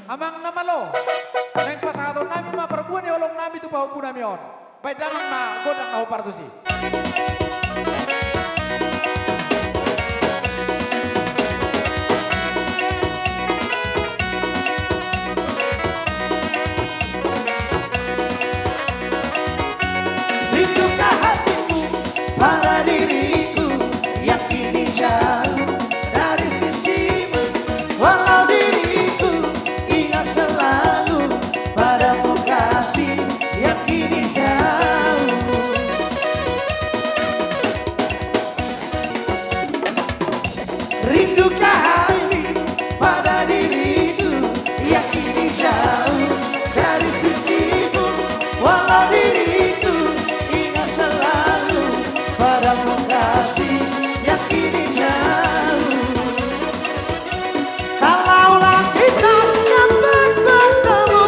Amang nama lo. Neng pasangan nami ma perempuan yang olong nami tu bau nami on. Baik damang ma godang na hopar tu si. Rindukah hatimu pada diriku yang kini jauh dari sisimu, walau diriku ingat selalu padamu kasih yang kini jauh. Rindukah hatimu pada diriku yang kini jauh dari sisimu, walau diriku selalu padamu kasih yang kini jauh. Kalaulah kita dapat bertemu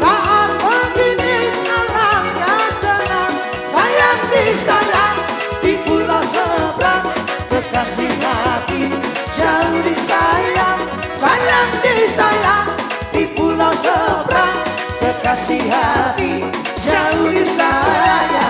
saat begini, alangkah tenang. Sayang disayang di pulau seberang, kekasih hati jauh disayang. Sayang disayang di pulau seberang, kekasih hati jauh disayang.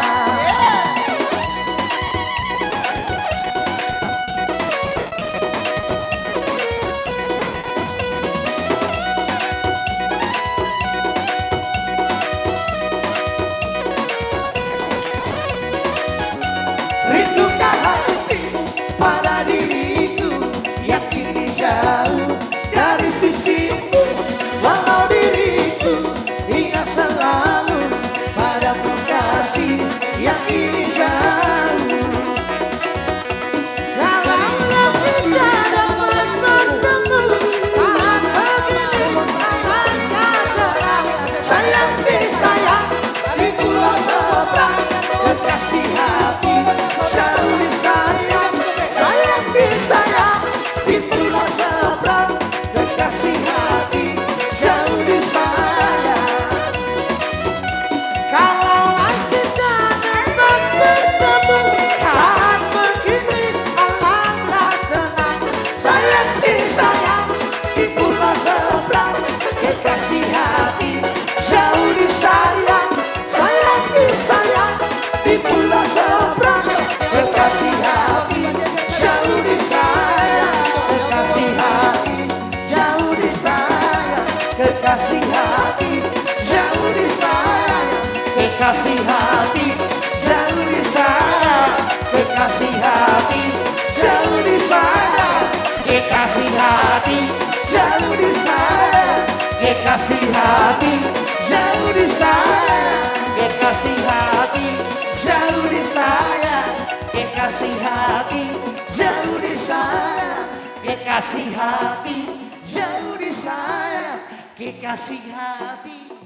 Rindukah hatimu pada diriku yang kini jauh dari sisimu, walau diriku ingat selalu padamu kasih yang kini jauh. Kalaulah kita dapat bertemu saat begini, alangkah tenang. Sayang disayang di pulau seberang, kekasih hati jauh disayang. Sayang disayang di pulau seberang, kekasih hati jauh disayang. Kalaulah kita dapat bertemu saat begini, alangkah tenang. Sayang disayang di pulau seberang, kekasih hati jauh disayang. Sayang disayang di pulau seberang, kekasih hati jauh disayang. Kekasih hati jauh disayang. Kekasih hati jauh disayang. Kekasih hati jauh disayang. Kekasih hati jauh disayang. Kekasih hati jauh disayang. Kekasih hati jauh disayang. Kekasih hati jauh disayang. Kekasih hati jauh disayang. Kekasih hati jauh disayang. Kekasih hati